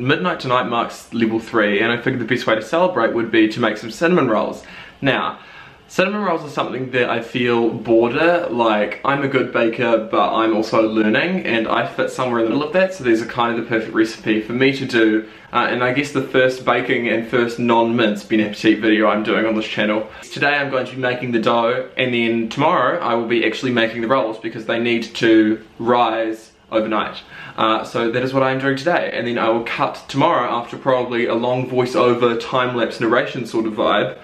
Midnight tonight marks level 3, and I figured the best way to celebrate would be to make some cinnamon rolls. Now, cinnamon rolls are something that I feel border, like I'm a good baker but I'm also learning, and I fit somewhere in the middle of that, so these are kind of the perfect recipe for me to do, and I guess the first baking and first non-mince Bon Appetit video I'm doing on this channel. Today I'm going to be making the dough, and then tomorrow I will be actually making the rolls because they need to rise overnight. So that is what I am doing today, and then I will cut tomorrow after probably a long voiceover time-lapse narration sort of vibe,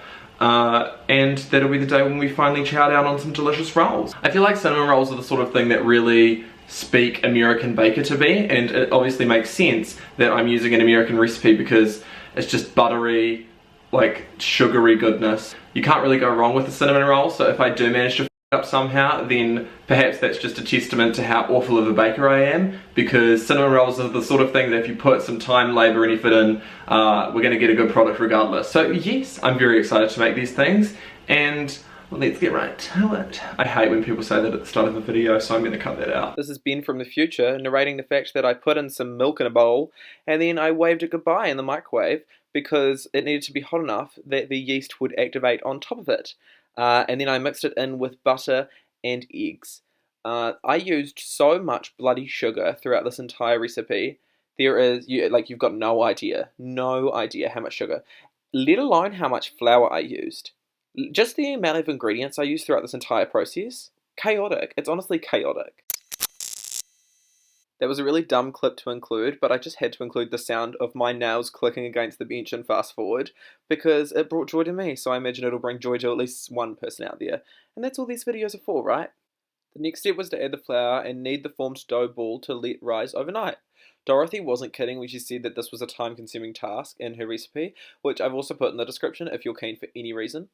and that'll be the day when we finally chow down on some delicious rolls. I feel like cinnamon rolls are the sort of thing that really speak American baker to me, and it obviously makes sense that I'm using an American recipe because it's just buttery, like sugary goodness. You can't really go wrong with a cinnamon roll, so if I do manage to up somehow, then perhaps that's just a testament to how awful of a baker I am, because cinnamon rolls are the sort of thing that if you put some time, labour and effort in, we're going to get a good product regardless. So yes, I'm very excited to make these things, and well, let's get right to it. I hate when people say that at the start of a video, so I'm going to cut that out. This is Ben from the future narrating the fact that I put in some milk in a bowl and then I waved it goodbye in the microwave because it needed to be hot enough that the yeast would activate on top of it. And then I mixed it in with butter and eggs. I used so much bloody sugar throughout this entire recipe. You've got no idea how much sugar, let alone how much flour I used. Just the amount of ingredients I used throughout this entire process, chaotic. It's honestly chaotic. That was a really dumb clip to include, but I just had to include the sound of my nails clicking against the bench and fast forward, because it brought joy to me, so I imagine it'll bring joy to at least one person out there. And that's all these videos are for, right? The next step was to add the flour and knead the formed dough ball to let rise overnight. Dorothy wasn't kidding when she said that this was a time-consuming task in her recipe, which I've also put in the description if you're keen for any reason.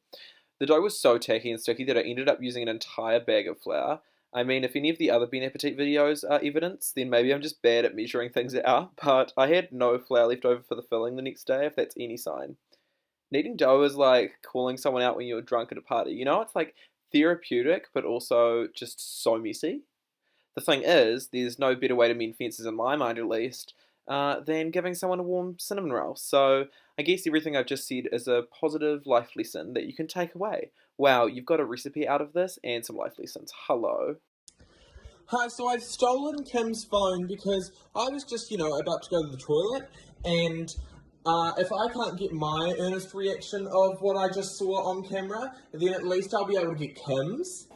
The dough was so tacky and sticky that I ended up using an entire bag of flour. I mean, if any of the other Bon Appetit videos are evidence, then maybe I'm just bad at measuring things out, but I had no flour left over for the filling the next day, if that's any sign. Kneading dough is like calling someone out when you're drunk at a party, you know? It's like therapeutic, but also just so messy. The thing is, there's no better way to mend fences, in my mind at least, than giving someone a warm cinnamon roll. So I guess everything I've just said is a positive life lesson that you can take away. Wow, you've got a recipe out of this and some life lessons. Hello. Hi, so I've stolen Kim's phone because I was just, about to go to the toilet, and if I can't get my earnest reaction of what I just saw on camera, then at least I'll be able to get Kim's.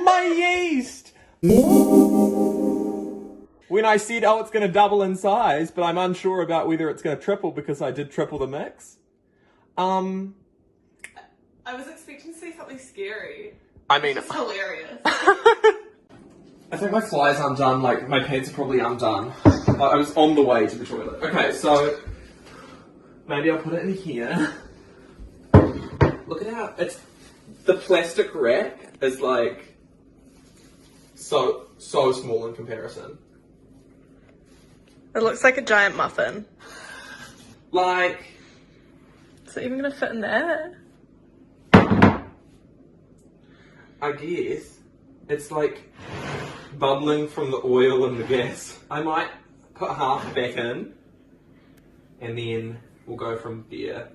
My yeast! When I said, oh, it's going to double in size, but I'm unsure about whether it's going to triple because I did triple the mix. I was expecting to see something scary. I mean, it's hilarious. I think my fly's undone, like my pants are probably undone. I was on the way to the toilet. Okay, so maybe I'll put it in here. Look at how the plastic wrap is like so small in comparison. It looks like a giant muffin. Like, is it even gonna fit in there? I guess it's like bubbling from the oil and the gas. I might put half back in and then we'll go from there.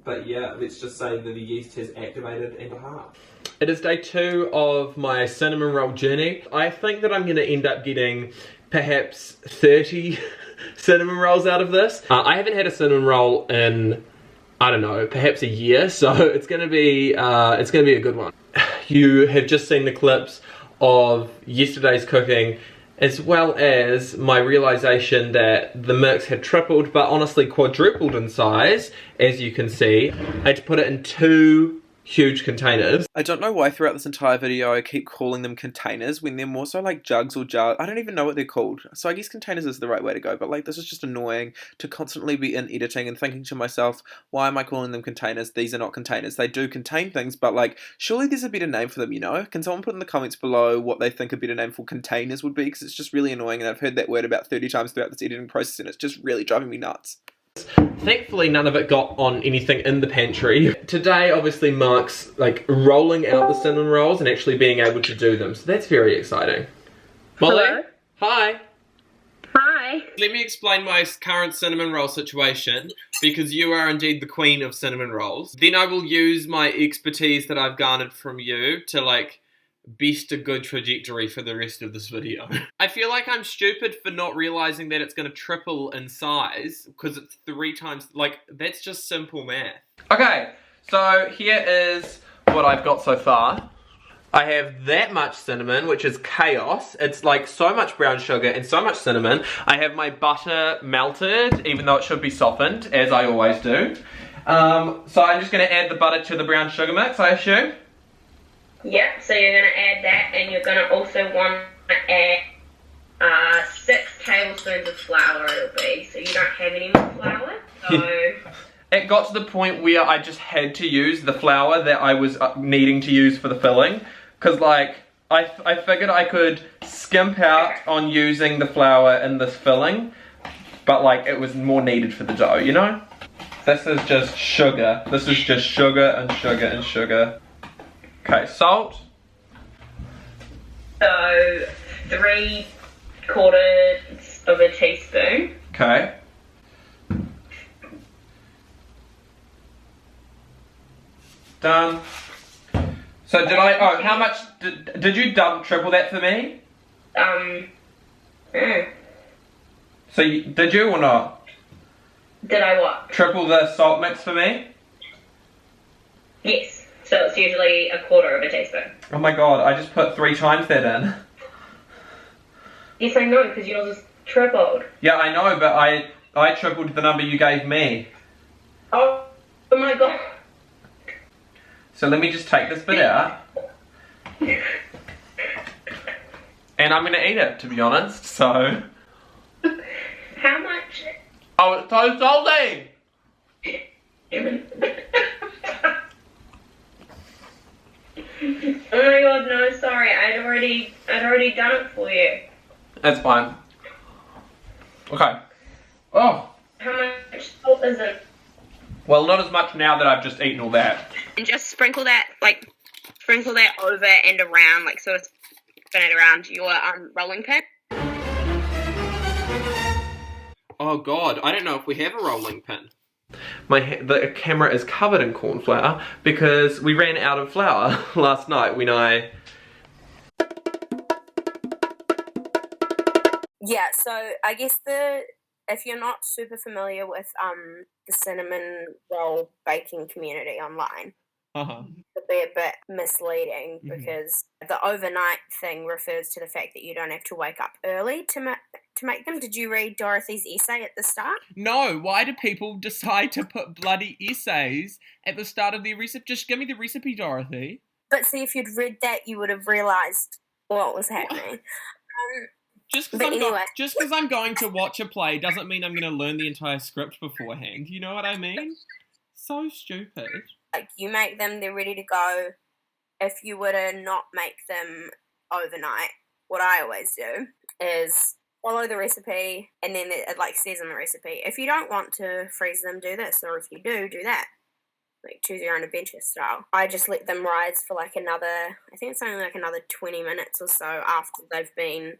But yeah, let's just say that the yeast has activated and a half. It is day 2 of my cinnamon roll journey. I think that I'm going to end up getting perhaps 30 cinnamon rolls out of this. I haven't had a cinnamon roll in, I don't know, perhaps a year, so it's going to be a good one. You have just seen the clips of yesterday's cooking, as well as my realization that the mix had tripled, but honestly quadrupled in size, as you can see. I had to put it in 2 huge containers. I don't know why throughout this entire video I keep calling them containers when they're more so like jugs or jars. I don't even know what they're called. So I guess containers is the right way to go, but like this is just annoying to constantly be in editing and thinking to myself, why am I calling them containers? These are not containers. They do contain things, but like surely there's a better name for them, you know? Can someone put in the comments below what they think a better name for containers would be? Because it's just really annoying and I've heard that word about 30 times throughout this editing process and it's just really driving me nuts. Thankfully none of it got on anything in the pantry. Today obviously marks like rolling out the cinnamon rolls and actually being able to do them, so that's very exciting. Molly? Hello? Hi. Hi. Let me explain my current cinnamon roll situation, because you are indeed the queen of cinnamon rolls. Then I will use my expertise that I've garnered from you to, like, best a good trajectory for the rest of this video. I feel like I'm stupid for not realizing that it's going to triple in size, because it's 3 times, like, that's just simple math. Okay, so here is what I've got so far. I have that much cinnamon, which is chaos. It's like so much brown sugar and so much cinnamon. I have my butter melted, even though it should be softened, as I always do. So I'm just going to add the butter to the brown sugar mix, I assume. Yep, so you're going to add that, and you're going to also want to add 6 tablespoons of flour it'll be, so you don't have any more flour. So it got to the point where I just had to use the flour that I was needing to use for the filling. Because, like, I figured I could skimp out on using the flour in this filling, but, like, it was more needed for the dough, you know? This is just sugar. This is just sugar and sugar and sugar. Okay, salt. So 3/4 of a teaspoon. Okay. Done. So how much, did you triple that for me? So did you or not? Did I what? Triple the salt mix for me? Yes. So it's usually 1/4 of a teaspoon. Oh my god, I just put 3 times that in. Yes, I know, because yours is tripled. Yeah, I know, but I tripled the number you gave me. Oh my god. So let me just take this bit out. And I'm gonna eat it, to be honest, so. How much? Oh, it's so salty! Oh my god, no, sorry, I'd already done it for you. That's fine. Okay. Oh. How much salt is it? Well, not as much now that I've just eaten all that. And just sprinkle that over and around, like sort of spin it around your rolling pin. Oh god, I don't know if we have a rolling pin. The camera is covered in corn flour because we ran out of flour last night when I... Yeah, so I guess if you're not super familiar with the cinnamon roll baking community online, it'll be a bit misleading because the overnight thing refers to the fact that you don't have to wake up early to make them. Did you read Dorothy's essay at the start? No, why do people decide to put bloody essays at the start of their recipe? Just give me the recipe, Dorothy. But see, if you'd read that, you would have realised what was happening. Just because I'm going to watch a play doesn't mean I'm going to learn the entire script beforehand. You know what I mean? So stupid. Like, you make them, they're ready to go. If you were to not make them overnight, what I always do is follow the recipe, and then it like says in the recipe, if you don't want to freeze them, do this, or if you do that. Like, choose your own adventure style. I just let them rise for like another, I think it's only like another 20 minutes or so after they've been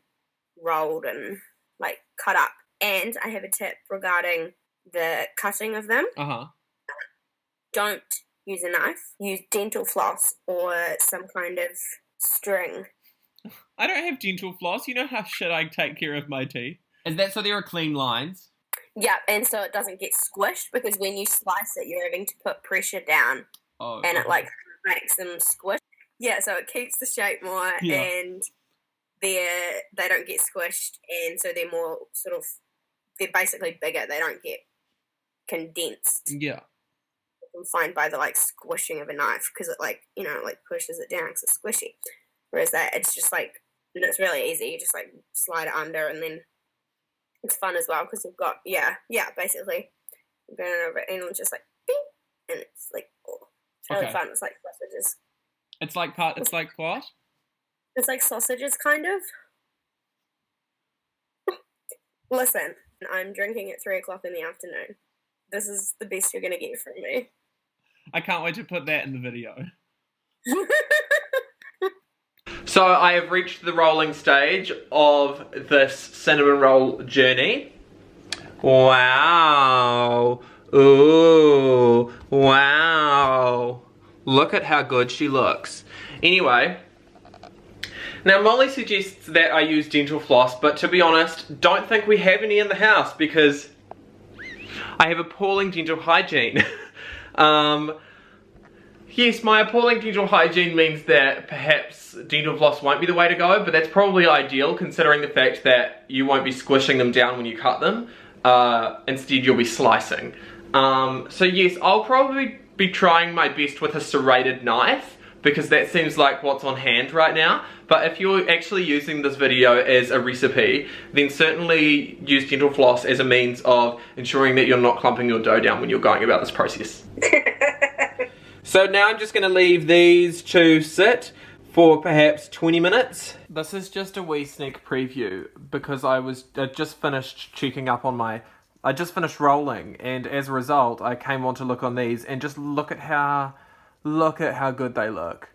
rolled and like cut up. And I have a tip regarding the cutting of them. Don't use a knife. Use dental floss or some kind of string. I don't have dental floss. You know how shit I take care of my teeth. Is that so there are clean lines? Yeah, and so it doesn't get squished, because when you slice it, you're having to put pressure down, and it like makes them squish. Yeah, so it keeps the shape more, and they don't get squished, and so they're more they're basically bigger. They don't get condensed. Yeah. You can find by the like squishing of a knife, because it like pushes it down because it's squishy. Whereas that, it's just like, it's really easy. You just like slide it under, and then it's fun as well because we've got basically going over it, and it's just like bing, and it's like it's really fun. It's like sausages. It's like what? It's like sausages, kind of. Listen, I'm drinking at 3:00 in the afternoon. This is the best you're gonna get from me. I can't wait to put that in the video. So I have reached the rolling stage of this cinnamon roll journey. Wow. Ooh. Wow. Look at how good she looks. Anyway, now Molly suggests that I use dental floss, but to be honest, don't think we have any in the house because I have appalling dental hygiene. Yes, my appalling dental hygiene means that perhaps dental floss won't be the way to go, but that's probably ideal considering the fact that you won't be squishing them down when you cut them. Instead, you'll be slicing. So yes, I'll probably be trying my best with a serrated knife because that seems like what's on hand right now. But if you're actually using this video as a recipe, then certainly use dental floss as a means of ensuring that you're not clumping your dough down when you're going about this process. So now I'm just going to leave these to sit for perhaps 20 minutes. This is just a wee sneak preview because I just finished checking up on I just finished rolling, and as a result I came on to look on these and just look at how good they look.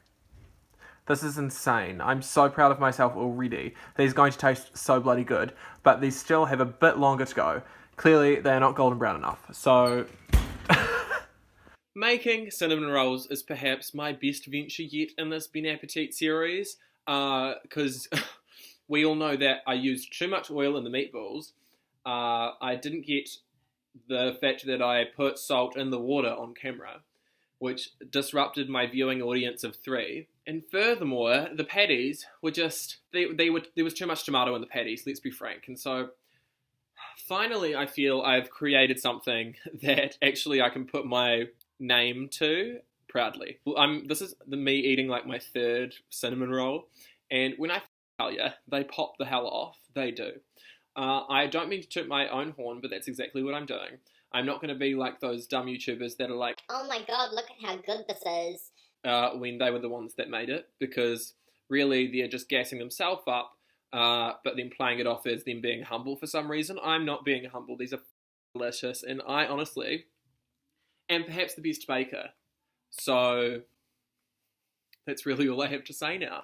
This is insane. I'm so proud of myself already. These are going to taste so bloody good, but these still have a bit longer to go. Clearly they are not golden brown enough, so... Making cinnamon rolls is perhaps my best venture yet in this Bon Appetit series, because we all know that I used too much oil in the meatballs. I didn't get the fact that I put salt in the water on camera, which disrupted my viewing audience of 3. And furthermore, the patties were just, there was too much tomato in the patties, let's be frank. And so, finally I feel I've created something that actually I can put my name to proudly. This is me eating like my 3rd cinnamon roll, and when I tell you, they pop the hell off. They do. I don't mean to toot my own horn, but that's exactly what I'm doing. I'm not going to be like those dumb YouTubers that are like, oh my god, look at how good this is. When they were the ones that made it, because really they're just gassing themselves up, but then playing it off as them being humble for some reason. I'm not being humble. These are delicious, and I honestly am perhaps the best baker. So that's really all I have to say now.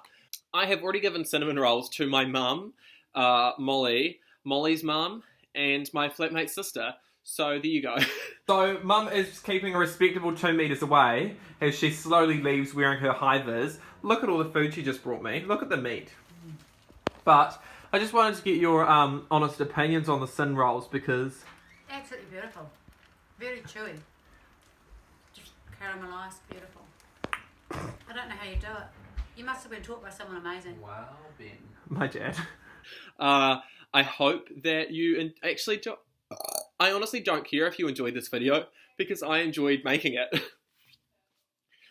I have already given cinnamon rolls to my mum, Molly's mum, and my flatmate's sister. So there you go. So mum is keeping a respectable 2 meters away as she slowly leaves wearing her high vis. Look at all the food she just brought me. Look at the meat. But I just wanted to get your honest opinions on the cinnamon rolls because... Absolutely beautiful. Very chewy. Just caramelised, beautiful. I don't know how you do it. You must have been taught by someone amazing. Wow, Ben. My dad. I hope that you actually do. I honestly don't care if you enjoyed this video because I enjoyed making it.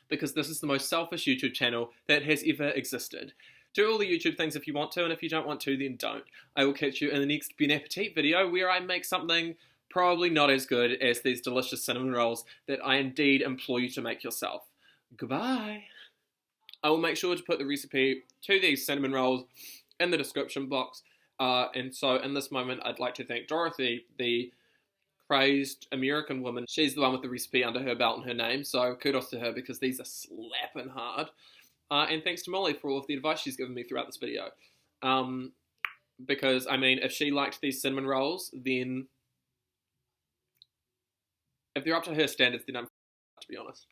Because this is the most selfish YouTube channel that has ever existed. Do all the YouTube things if you want to, and if you don't want to, then don't. I will catch you in the next Bon Appetit video where I make something probably not as good as these delicious cinnamon rolls that I indeed implore you to make yourself. Goodbye. I will make sure to put the recipe to these cinnamon rolls in the description box. And so in this moment, I'd like to thank Dorothy, the crazed American woman. She's the one with the recipe under her belt and her name. So kudos to her because these are slapping hard. And thanks to Molly for all of the advice she's given me throughout this video. Because, I mean, if she liked these cinnamon rolls, then if they're up to her standards, then I'm to be honest.